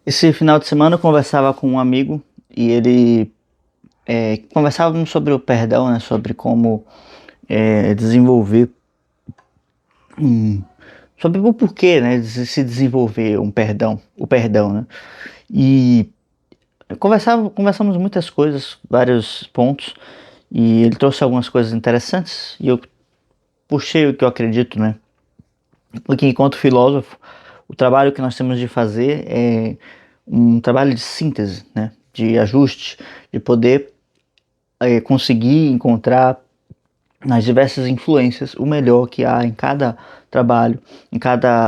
Esse final de semana eu conversava com um amigo e ele conversávamos sobre o perdão, né? Sobre como desenvolver, um, sobre o porquê, né? De se desenvolver o perdão, né? E conversamos muitas coisas, vários pontos, e ele trouxe algumas coisas interessantes e eu puxei o que eu acredito, né? Porque enquanto filósofo, o trabalho que nós temos de fazer é um trabalho de síntese, né? De ajuste, de poder conseguir encontrar nas diversas influências o melhor que há em cada trabalho, em cada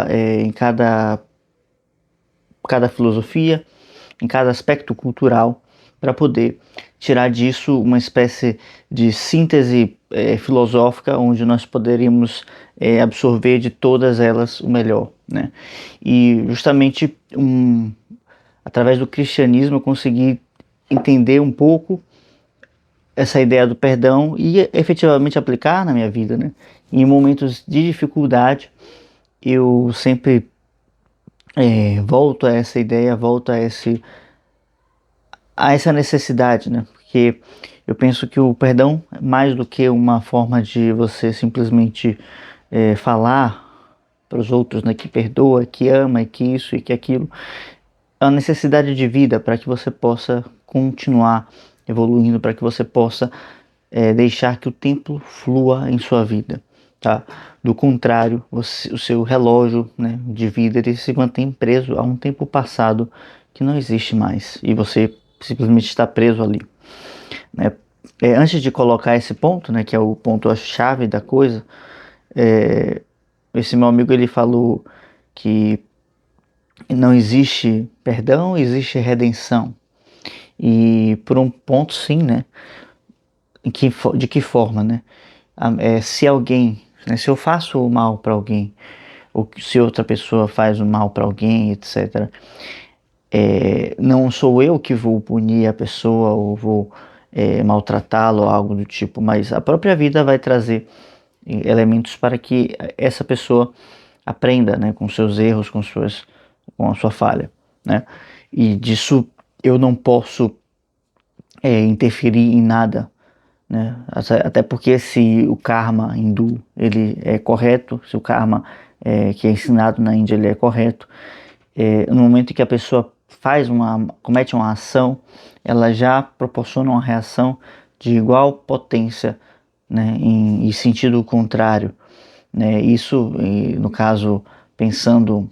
filosofia, em cada aspecto cultural, para poder tirar disso uma espécie de síntese filosófica, onde nós poderíamos absorver de todas elas o melhor, né? E justamente através do cristianismo eu consegui entender um pouco essa ideia do perdão e efetivamente aplicar na minha vida, né? Em momentos de dificuldade, eu sempre volto a essa ideia, volto a essa necessidade, né? Porque eu penso que o perdão, mais do que uma forma de você simplesmente falar para os outros, né, que perdoa, que ama, e que isso e que aquilo, é uma necessidade de vida para que você possa continuar evoluindo, para que você possa deixar que o tempo flua em sua vida, tá? Do contrário, o seu relógio, né, de vida ele se mantém preso a um tempo passado que não existe mais e você simplesmente está preso ali, né? Antes de colocar esse ponto, né, que é o ponto a chave da coisa, esse meu amigo ele falou que não existe perdão, existe redenção. E por um ponto sim, né? De que forma, né? Se alguém, né, se eu faço o mal para alguém, ou se outra pessoa faz o mal para alguém, etc., não sou eu que vou punir a pessoa ou vou maltratá-lo ou algo do tipo, mas a própria vida vai trazer elementos para que essa pessoa aprenda, né, com seus erros, com a sua falha, né? E disso eu não posso interferir em nada, né? Até porque se o karma hindu ele é correto, se o karma que é ensinado na Índia ele é correto, no momento em que a pessoa comete uma ação, ela já proporciona uma reação de igual potência, né, em sentido contrário, né? Isso, no caso, pensando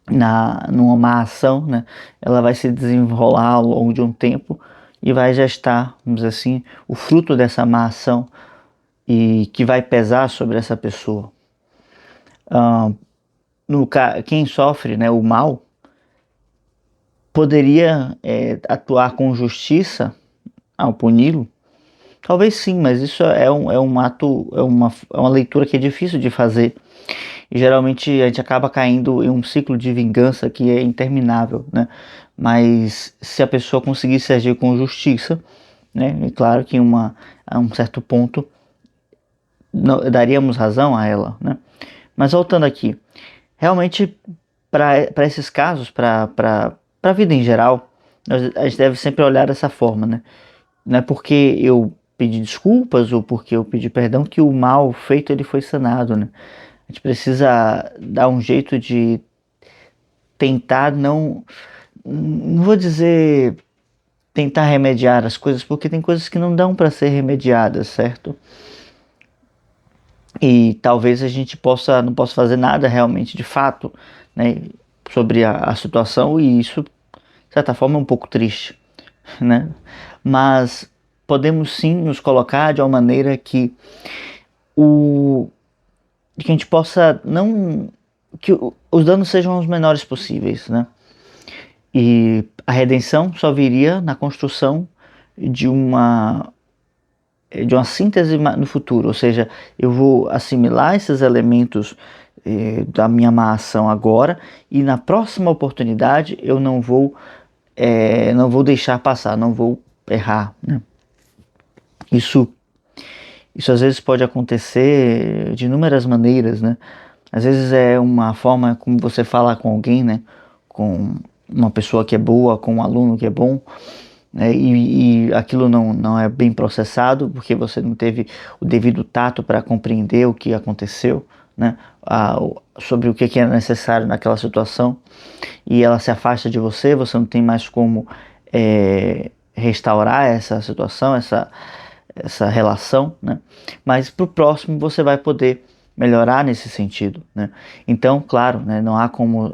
numa má ação, né, ela vai se desenrolar ao longo de um tempo e vai gestar, vamos dizer assim, o fruto dessa má ação e que vai pesar sobre essa pessoa. Quem sofre, né, o mal poderia atuar com justiça ao puni-lo? Talvez sim, mas isso é um ato, é uma leitura que é difícil de fazer. E geralmente a gente acaba caindo em um ciclo de vingança que é interminável, né? Mas se a pessoa conseguisse agir com justiça, né? É claro que a um certo ponto daríamos razão a ela, né? Mas voltando aqui, realmente para esses casos, para a vida em geral, a gente deve sempre olhar dessa forma, né? Não é porque eu pedi desculpas ou porque eu pedi perdão que o mal feito ele foi sanado, né? A gente precisa dar um jeito de tentar não vou dizer tentar remediar as coisas, porque tem coisas que não dão para ser remediadas, certo? E talvez a gente não possa fazer nada realmente de fato, né, sobre a situação, e isso, de certa forma, é um pouco triste, né? Mas podemos sim nos colocar de uma maneira o, que a gente possa não que os danos sejam os menores possíveis, né? E a redenção só viria na construção de uma síntese no futuro, ou seja, eu vou assimilar esses elementos da minha má ação agora e na próxima oportunidade eu não vou deixar passar, não vou errar, né? Isso, isso às vezes pode acontecer de inúmeras maneiras, né? Às vezes é uma forma como você fala com alguém, né? Com uma pessoa que é boa com um aluno que é bom, né, e aquilo não é bem processado porque você não teve o devido tato para compreender o que aconteceu, né, sobre o que é necessário naquela situação, e ela se afasta de você, você não tem mais como restaurar essa situação, essa relação, né? Mas para o próximo você vai poder melhorar nesse sentido, né? Então, claro, né, não há como,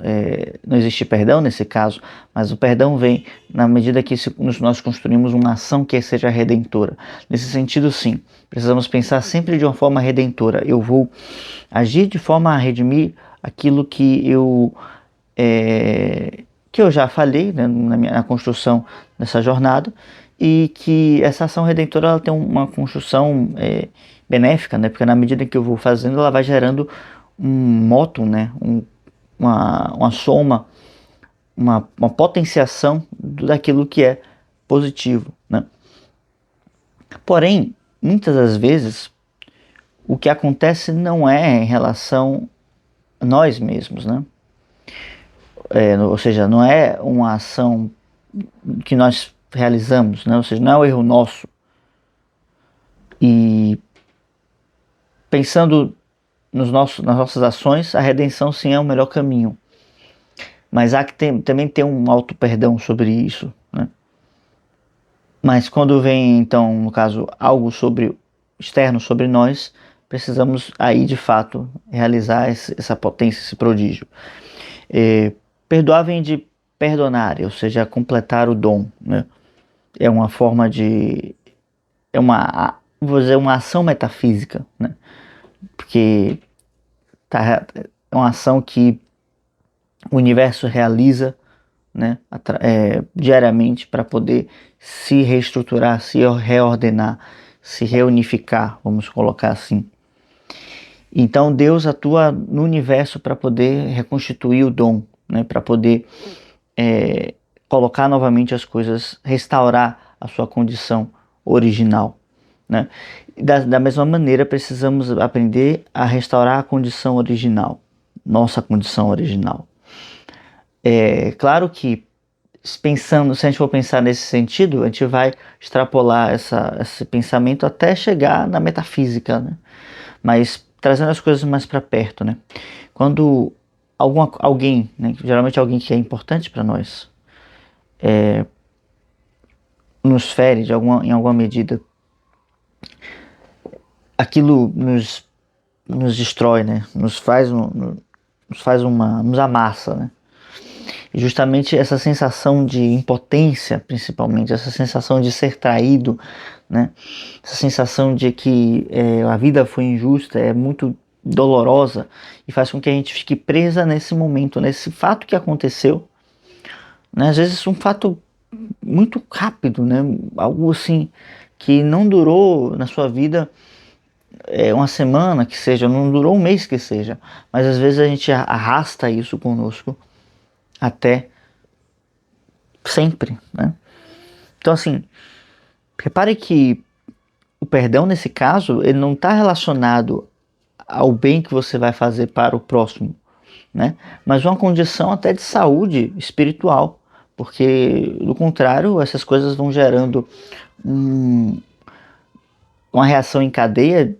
não existe perdão nesse caso, mas o perdão vem na medida que nós construímos uma ação que seja redentora. Nesse sentido, sim, precisamos pensar sempre de uma forma redentora. Eu vou agir de forma a redimir aquilo que eu já falei, né, na construção dessa jornada, e que essa ação redentora ela tem uma construção benéfica, né, porque na medida que eu vou fazendo, ela vai gerando um moto, né, uma soma, uma potenciação daquilo que é positivo, né. Porém, muitas das vezes, o que acontece não é em relação a nós mesmos, né. Ou seja, não é uma ação que nós realizamos, né? Ou seja, não é um erro nosso. E pensando nas nossas ações, a redenção sim é o melhor caminho. Mas há que também ter um auto-perdão sobre isso, né? Mas quando vem, então, no caso, algo externo sobre nós, precisamos aí, de fato, realizar essa potência, esse prodígio. Perdoar vem de perdonar, ou seja, completar o dom, né? É uma forma de... vou dizer, uma ação metafísica, né? Porque é uma ação que o universo realiza, né, diariamente para poder se reestruturar, se reordenar, se reunificar, vamos colocar assim. Então Deus atua no universo para poder reconstituir o dom, né, para poder colocar novamente as coisas, restaurar a sua condição original, né? Da mesma maneira, precisamos aprender a restaurar a condição original, nossa condição original. É claro que, se a gente for pensar nesse sentido, a gente vai extrapolar esse pensamento até chegar na metafísica, né? Mas trazendo as coisas mais para perto, né? Quando alguém, né, geralmente alguém que é importante para nós, nos fere em alguma medida, aquilo nos destrói, né? Nos amassa, né? E justamente essa sensação de impotência, principalmente, essa sensação de ser traído, né? Essa sensação de que a vida foi injusta, é muito dolorosa e faz com que a gente fique presa nesse momento, nesse fato que aconteceu, né? Às vezes um fato muito rápido, né? Algo assim que não durou na sua vida uma semana que seja, não durou um mês que seja, mas às vezes a gente arrasta isso conosco até sempre, né? Então assim, repare que o perdão nesse caso, ele não está relacionado ao bem que você vai fazer para o próximo, né? Mas uma condição até de saúde espiritual, porque do contrário, essas coisas vão gerando uma reação em cadeia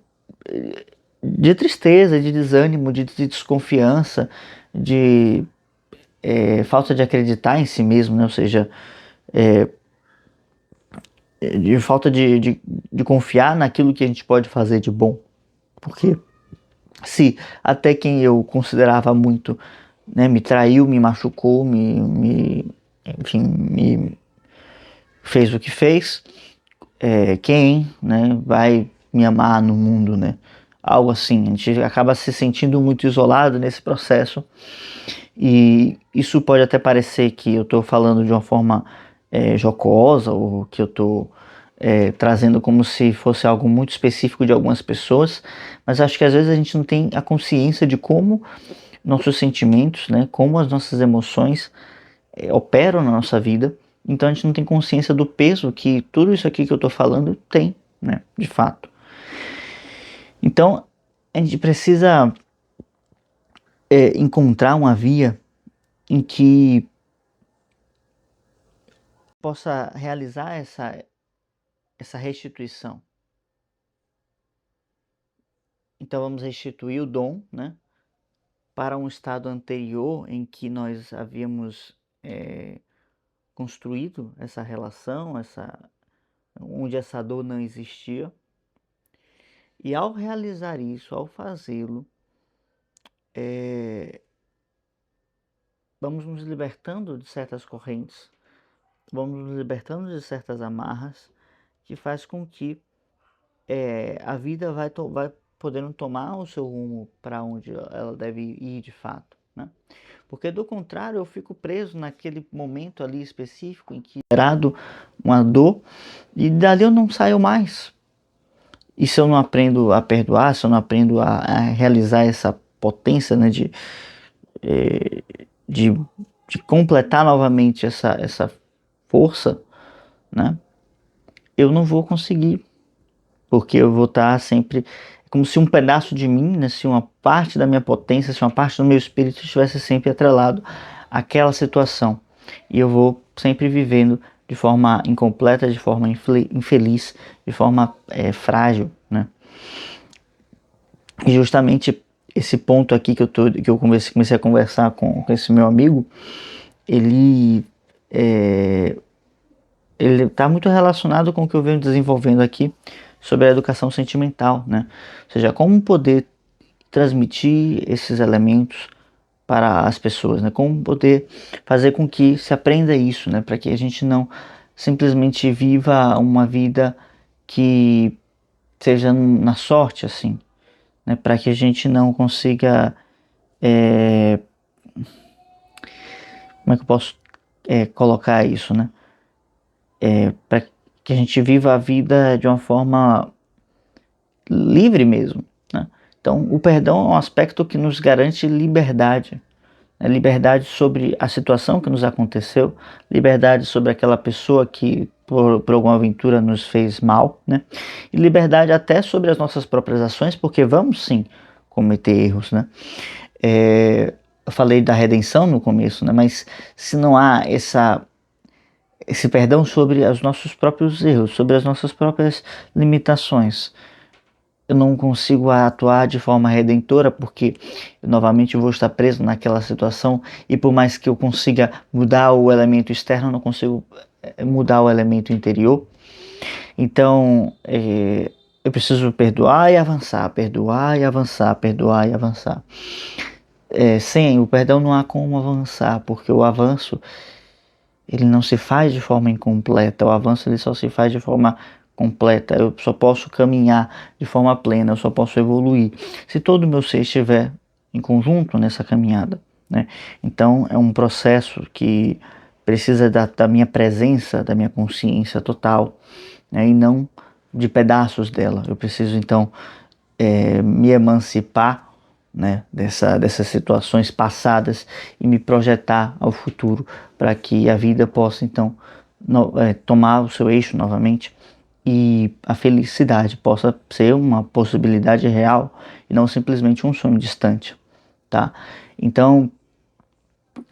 de tristeza, de desânimo, de desconfiança, de falta de acreditar em si mesmo, né? Ou seja, de falta de confiar naquilo que a gente pode fazer de bom. Porque se até quem eu considerava muito, né, me traiu, me machucou, enfim, me fez o que fez, quem, né, vai me amar no mundo, né? Algo assim, a gente acaba se sentindo muito isolado nesse processo, e isso pode até parecer que eu estou falando de uma forma jocosa, ou que eu estou trazendo como se fosse algo muito específico de algumas pessoas, mas acho que às vezes a gente não tem a consciência de como nossos sentimentos, né, como as nossas emoções operam na nossa vida, então a gente não tem consciência do peso que tudo isso aqui que eu estou falando tem, né, de fato. Então a gente precisa encontrar uma via em que possa realizar essa restituição. Então vamos restituir o dom, né, para um estado anterior em que nós havíamos construído essa relação, onde essa dor não existia. E ao realizar isso, ao fazê-lo, vamos nos libertando de certas correntes, vamos nos libertando de certas amarras, que faz com que a vida vai podendo tomar o seu rumo para onde ela deve ir de fato, né? Porque do contrário eu fico preso naquele momento ali específico em que gerado uma dor e dali eu não saio mais. E se eu não aprendo a perdoar, se eu não aprendo a realizar essa potência, né, de completar novamente essa força, né, eu não vou conseguir, porque eu vou estar sempre como se um pedaço de mim, né, se uma parte da minha potência, se uma parte do meu espírito estivesse sempre atrelado àquela situação, e eu vou sempre vivendo de forma incompleta, de forma infeliz, de forma frágil, né? E justamente esse ponto aqui que eu comecei a conversar com esse meu amigo, ele está muito relacionado com o que eu venho desenvolvendo aqui sobre a educação sentimental, né? Ou seja, como poder transmitir esses elementos para as pessoas, né? Como poder fazer com que se aprenda isso, né? Para que a gente não simplesmente viva uma vida que seja na sorte, assim, né? Para que a gente não consiga, como é que eu posso colocar isso, né? Para que a gente viva a vida de uma forma livre mesmo, né? Então, o perdão é um aspecto que nos garante liberdade, né? Liberdade sobre a situação que nos aconteceu, liberdade sobre aquela pessoa que por alguma aventura nos fez mal, né? E liberdade até sobre as nossas próprias ações, porque vamos sim cometer erros, né? Eu falei da redenção no começo, né? Mas se não há esse perdão sobre os nossos próprios erros, sobre as nossas próprias limitações, eu não consigo atuar de forma redentora, porque eu novamente vou estar preso naquela situação, e por mais que eu consiga mudar o elemento externo, eu não consigo mudar o elemento interior. Então, eu preciso perdoar e avançar, perdoar e avançar, perdoar e avançar. Sem o perdão não há como avançar, porque o avanço ele não se faz de forma incompleta, o avanço ele só se faz de forma completa. Eu só posso caminhar de forma plena, eu só posso evoluir se todo o meu ser estiver em conjunto nessa caminhada, né? Então é um processo que precisa da minha presença, da minha consciência total, né? E não de pedaços dela. Eu preciso então me emancipar, né, dessas situações passadas e me projetar ao futuro para que a vida possa então tomar o seu eixo novamente e a felicidade possa ser uma possibilidade real e não simplesmente um sonho distante, tá? Então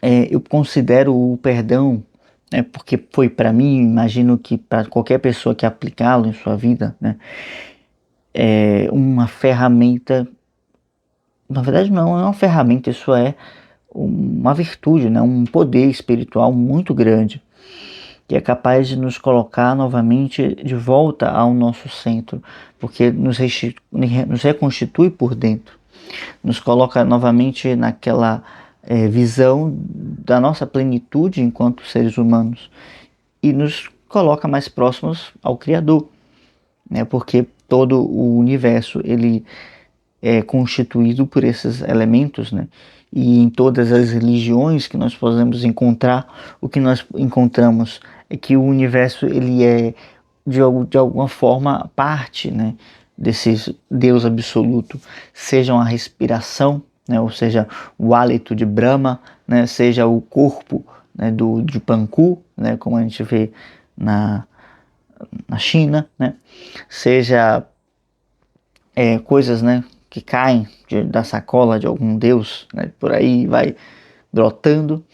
eu considero o perdão, né, porque foi para mim, imagino que para qualquer pessoa que aplicá-lo em sua vida, né, é uma ferramenta. Na verdade não é uma ferramenta, isso é uma virtude, né? Um poder espiritual muito grande, que é capaz de nos colocar novamente de volta ao nosso centro, porque nos reconstitui por dentro, nos coloca novamente naquela visão da nossa plenitude enquanto seres humanos e nos coloca mais próximos ao Criador, né? Porque todo o universo ele é constituído por esses elementos, né? E em todas as religiões que nós podemos encontrar, o que nós encontramos é que o universo ele é de alguma forma parte, né, desse Deus absoluto, seja a respiração, né, ou seja, o hálito de Brahma, né, seja o corpo, né, de Panku, né, como a gente vê na China, né, seja coisas, né, que caem da sacola de algum deus, né, por aí vai brotando.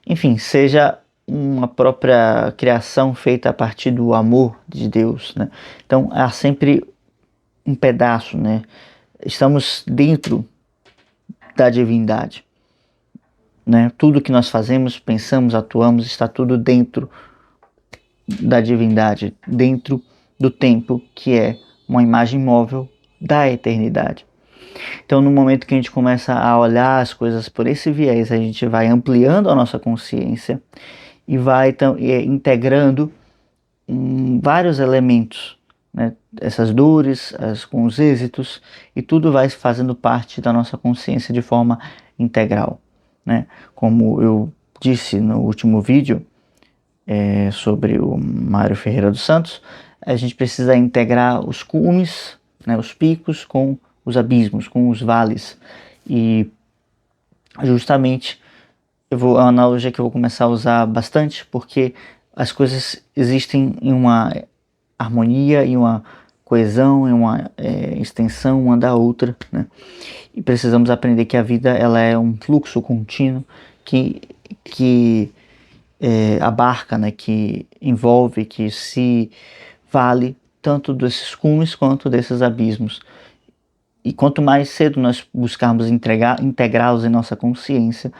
Enfim, seja uma própria criação feita a partir do amor de Deus, né? Então há sempre um pedaço, né? Estamos dentro da divindade, né? Tudo que nós fazemos, pensamos, atuamos, está tudo dentro da divindade, dentro do tempo, que é uma imagem móvel da eternidade. Então, no momento que a gente começa a olhar as coisas por esse viés, a gente vai ampliando a nossa consciência e vai integrando vários elementos, né? Essas dores, com os êxitos, e tudo vai fazendo parte da nossa consciência de forma integral, né? Como eu disse no último vídeo sobre o Mário Ferreira dos Santos, a gente precisa integrar os cumes, né, os picos, com os abismos, com os vales. E justamente é uma analogia que eu vou começar a usar bastante, porque as coisas existem em uma harmonia, em uma coesão, em uma extensão uma da outra, né? E precisamos aprender que a vida ela é um fluxo contínuo que abarca, né, que envolve, que se vale tanto desses cumes quanto desses abismos. E quanto mais cedo nós buscarmos integrá-los em nossa consciência,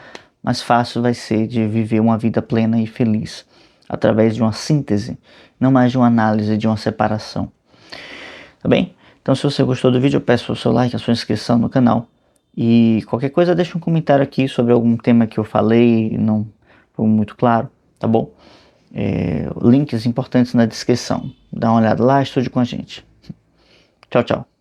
mais fácil vai ser de viver uma vida plena e feliz, através de uma síntese, não mais de uma análise, de uma separação. Tá bem? Então, se você gostou do vídeo, eu peço o seu like, a sua inscrição no canal. E qualquer coisa, deixa um comentário aqui sobre algum tema que eu falei e não foi muito claro, tá bom? Links importantes na descrição. Dá uma olhada lá, estude com a gente. Tchau, tchau.